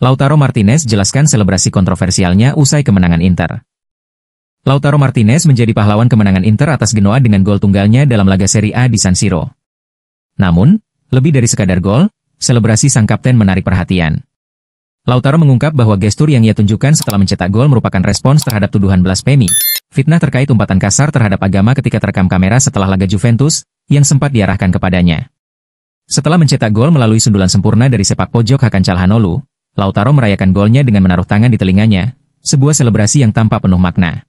Lautaro Martinez jelaskan selebrasi kontroversialnya usai kemenangan Inter. Lautaro Martinez menjadi pahlawan kemenangan Inter atas Genoa dengan gol tunggalnya dalam laga Serie A di San Siro. Namun, lebih dari sekadar gol, selebrasi sang kapten menarik perhatian. Lautaro mengungkap bahwa gestur yang ia tunjukkan setelah mencetak gol merupakan respons terhadap tuduhan blasfemi, fitnah terkait umpatan kasar terhadap agama ketika terekam kamera setelah laga Juventus, yang sempat diarahkan kepadanya. Setelah mencetak gol melalui sundulan sempurna dari sepak pojok Hakan Calhanoglu, Lautaro merayakan golnya dengan menaruh tangan di telinganya, sebuah selebrasi yang tampak penuh makna.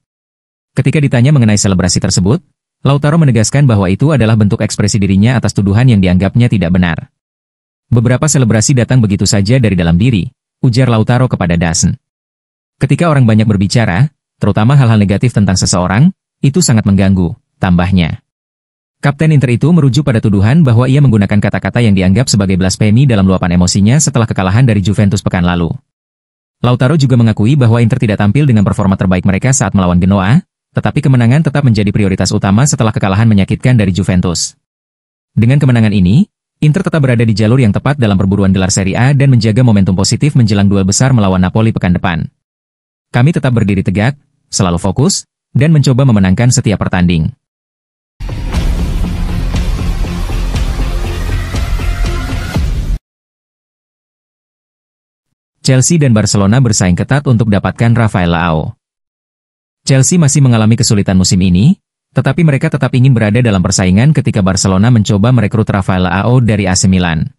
Ketika ditanya mengenai selebrasi tersebut, Lautaro menegaskan bahwa itu adalah bentuk ekspresi dirinya atas tuduhan yang dianggapnya tidak benar. Beberapa selebrasi datang begitu saja dari dalam diri, ujar Lautaro kepada DAZN. Ketika orang banyak berbicara, terutama hal-hal negatif tentang seseorang, itu sangat mengganggu, tambahnya. Kapten Inter itu merujuk pada tuduhan bahwa ia menggunakan kata-kata yang dianggap sebagai blasfemi dalam luapan emosinya setelah kekalahan dari Juventus pekan lalu. Lautaro juga mengakui bahwa Inter tidak tampil dengan performa terbaik mereka saat melawan Genoa, tetapi kemenangan tetap menjadi prioritas utama setelah kekalahan menyakitkan dari Juventus. Dengan kemenangan ini, Inter tetap berada di jalur yang tepat dalam perburuan gelar Serie A dan menjaga momentum positif menjelang duel besar melawan Napoli pekan depan. Kami tetap berdiri tegak, selalu fokus, dan mencoba memenangkan setiap pertanding. Chelsea dan Barcelona bersaing ketat untuk dapatkan Rafael Leao. Chelsea masih mengalami kesulitan musim ini, tetapi mereka tetap ingin berada dalam persaingan ketika Barcelona mencoba merekrut Rafael Leao dari AC Milan.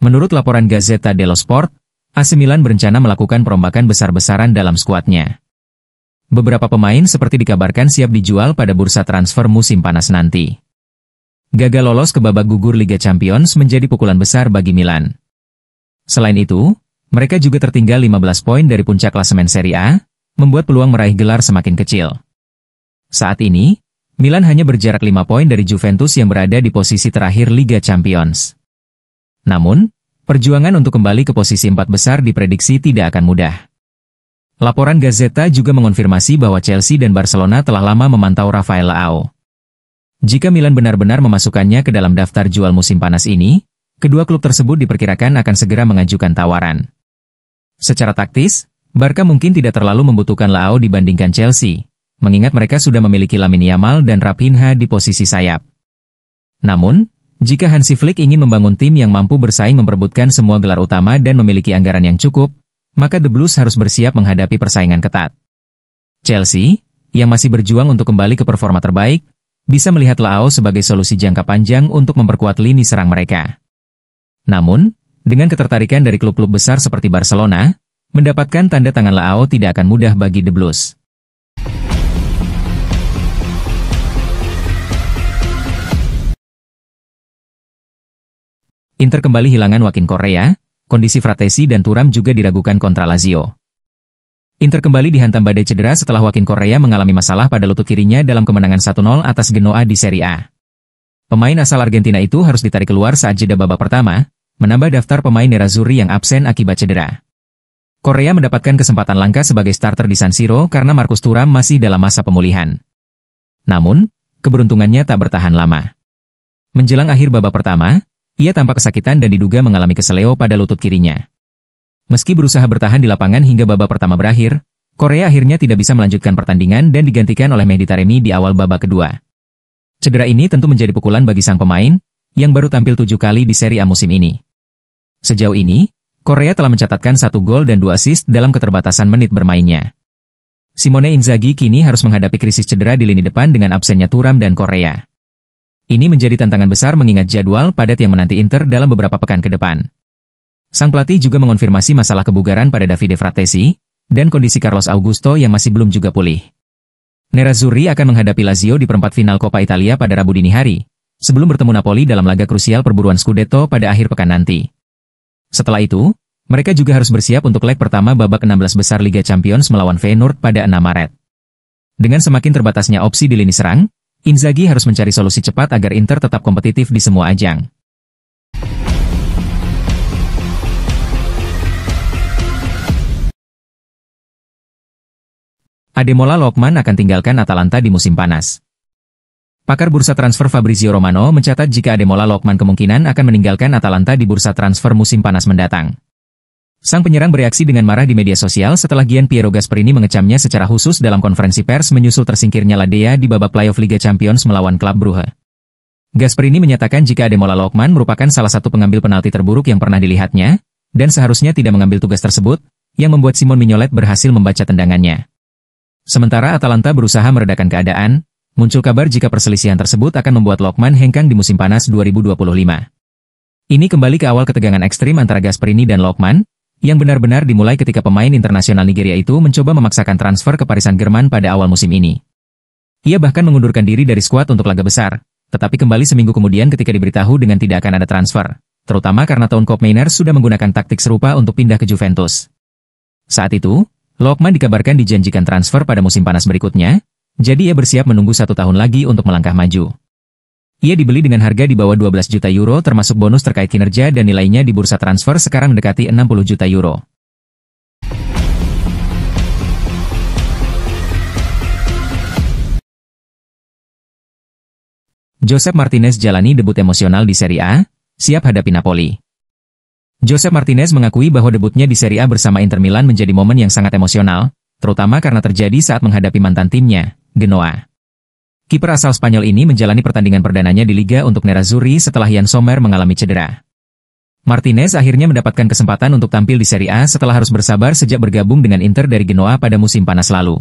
Menurut laporan Gazzetta dello Sport, AC Milan berencana melakukan perombakan besar-besaran dalam skuadnya. Beberapa pemain seperti dikabarkan siap dijual pada bursa transfer musim panas nanti. Gagal lolos ke babak gugur Liga Champions menjadi pukulan besar bagi Milan. Selain itu, mereka juga tertinggal 15 poin dari puncak klasemen Serie A, membuat peluang meraih gelar semakin kecil. Saat ini, Milan hanya berjarak 5 poin dari Juventus yang berada di posisi terakhir Liga Champions. Namun, perjuangan untuk kembali ke posisi 4 besar diprediksi tidak akan mudah. Laporan Gazzetta juga mengonfirmasi bahwa Chelsea dan Barcelona telah lama memantau Rafael Leao. Jika Milan benar-benar memasukkannya ke dalam daftar jual musim panas ini, kedua klub tersebut diperkirakan akan segera mengajukan tawaran. Secara taktis, Barca mungkin tidak terlalu membutuhkan Leao dibandingkan Chelsea, mengingat mereka sudah memiliki Lamine Yamal dan Raphinha di posisi sayap. Namun, jika Hansi Flick ingin membangun tim yang mampu bersaing memperebutkan semua gelar utama dan memiliki anggaran yang cukup, maka The Blues harus bersiap menghadapi persaingan ketat. Chelsea, yang masih berjuang untuk kembali ke performa terbaik, bisa melihat Leao sebagai solusi jangka panjang untuk memperkuat lini serang mereka. Namun, dengan ketertarikan dari klub-klub besar seperti Barcelona, mendapatkan tanda tangan Leao tidak akan mudah bagi The Blues. Inter kembali hilangan Joaquin Correa, kondisi Fratesi dan Thuram juga diragukan kontra Lazio. Inter kembali dihantam badai cedera setelah Joaquin Correa mengalami masalah pada lutut kirinya dalam kemenangan 1-0 atas Genoa di Serie A. Pemain asal Argentina itu harus ditarik keluar saat jeda babak pertama, menambah daftar pemain Nerazzurri yang absen akibat cedera. Correa mendapatkan kesempatan langka sebagai starter di San Siro karena Marcus Thuram masih dalam masa pemulihan. Namun, keberuntungannya tak bertahan lama. Menjelang akhir babak pertama, ia tampak kesakitan dan diduga mengalami keseleo pada lutut kirinya. Meski berusaha bertahan di lapangan hingga babak pertama berakhir, Correa akhirnya tidak bisa melanjutkan pertandingan dan digantikan oleh Mehdi Taremi di awal babak kedua. Cedera ini tentu menjadi pukulan bagi sang pemain, yang baru tampil 7 kali di Serie A musim ini. Sejauh ini, Correa telah mencatatkan 1 gol dan 2 assist dalam keterbatasan menit bermainnya. Simone Inzaghi kini harus menghadapi krisis cedera di lini depan dengan absennya Thuram dan Correa. Ini menjadi tantangan besar mengingat jadwal padat yang menanti Inter dalam beberapa pekan ke depan. Sang pelatih juga mengonfirmasi masalah kebugaran pada Davide Fratesi, dan kondisi Carlos Augusto yang masih belum juga pulih. Nerazzurri akan menghadapi Lazio di perempat final Coppa Italia pada Rabu dini hari, sebelum bertemu Napoli dalam laga krusial perburuan Scudetto pada akhir pekan nanti. Setelah itu, mereka juga harus bersiap untuk leg pertama babak 16 besar Liga Champions melawan Feyenoord pada 6 Maret. Dengan semakin terbatasnya opsi di lini serang, Inzaghi harus mencari solusi cepat agar Inter tetap kompetitif di semua ajang. Ademola Lookman akan tinggalkan Atalanta di musim panas. Pakar bursa transfer Fabrizio Romano mencatat jika Ademola Lookman kemungkinan akan meninggalkan Atalanta di bursa transfer musim panas mendatang. Sang penyerang bereaksi dengan marah di media sosial setelah Gianpiero Gasperini mengecamnya secara khusus dalam konferensi pers menyusul tersingkirnya Ladea di babak playoff Liga Champions melawan klub Brugge. Gasperini menyatakan jika Ademola Lookman merupakan salah satu pengambil penalti terburuk yang pernah dilihatnya, dan seharusnya tidak mengambil tugas tersebut, yang membuat Simon Mignolet berhasil membaca tendangannya. Sementara Atalanta berusaha meredakan keadaan, muncul kabar jika perselisihan tersebut akan membuat Lookman hengkang di musim panas 2025. Ini kembali ke awal ketegangan ekstrim antara Gasperini dan Lookman, yang benar-benar dimulai ketika pemain internasional Nigeria itu mencoba memaksakan transfer ke Paris Saint-Germain pada awal musim ini. Ia bahkan mengundurkan diri dari skuad untuk laga besar, tetapi kembali seminggu kemudian ketika diberitahu dengan tidak akan ada transfer, terutama karena Town Koopmeiners sudah menggunakan taktik serupa untuk pindah ke Juventus. Saat itu, Lookman dikabarkan dijanjikan transfer pada musim panas berikutnya, jadi ia bersiap menunggu 1 tahun lagi untuk melangkah maju. Ia dibeli dengan harga di bawah 12 juta euro termasuk bonus terkait kinerja dan nilainya di bursa transfer sekarang mendekati 60 juta euro. Josep Martinez jalani debut emosional di Serie A, siap hadapi Napoli. Josep Martinez mengakui bahwa debutnya di Serie A bersama Inter Milan menjadi momen yang sangat emosional, terutama karena terjadi saat menghadapi mantan timnya, Genoa. Kiper asal Spanyol ini menjalani pertandingan perdananya di Liga untuk Nerazzurri setelah Yann Sommer mengalami cedera. Martinez akhirnya mendapatkan kesempatan untuk tampil di Serie A setelah harus bersabar sejak bergabung dengan Inter dari Genoa pada musim panas lalu.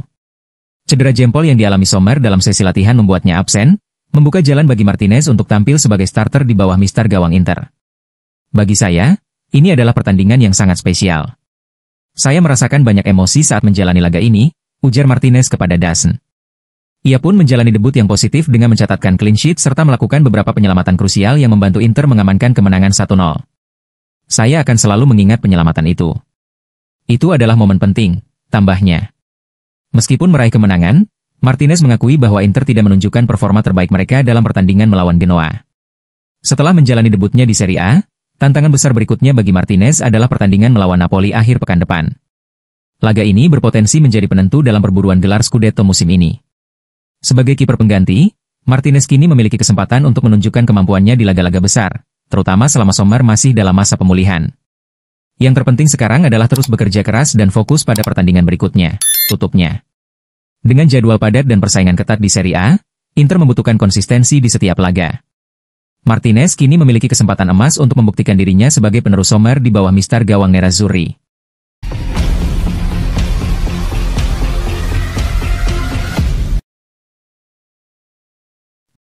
Cedera jempol yang dialami Sommer dalam sesi latihan membuatnya absen, membuka jalan bagi Martinez untuk tampil sebagai starter di bawah mister gawang Inter. Bagi saya, ini adalah pertandingan yang sangat spesial. Saya merasakan banyak emosi saat menjalani laga ini, ujar Martinez kepada DAZN. Ia pun menjalani debut yang positif dengan mencatatkan clean sheet serta melakukan beberapa penyelamatan krusial yang membantu Inter mengamankan kemenangan 1-0. Saya akan selalu mengingat penyelamatan itu. Itu adalah momen penting, tambahnya. Meskipun meraih kemenangan, Martinez mengakui bahwa Inter tidak menunjukkan performa terbaik mereka dalam pertandingan melawan Genoa. Setelah menjalani debutnya di Serie A, tantangan besar berikutnya bagi Martinez adalah pertandingan melawan Napoli akhir pekan depan. Laga ini berpotensi menjadi penentu dalam perburuan gelar Scudetto musim ini. Sebagai kiper pengganti, Martinez kini memiliki kesempatan untuk menunjukkan kemampuannya di laga-laga besar, terutama selama Sommer masih dalam masa pemulihan. Yang terpenting sekarang adalah terus bekerja keras dan fokus pada pertandingan berikutnya, tutupnya. Dengan jadwal padat dan persaingan ketat di Serie A, Inter membutuhkan konsistensi di setiap laga. Martinez kini memiliki kesempatan emas untuk membuktikan dirinya sebagai penerus Sommer di bawah mister gawang Nerazzurri.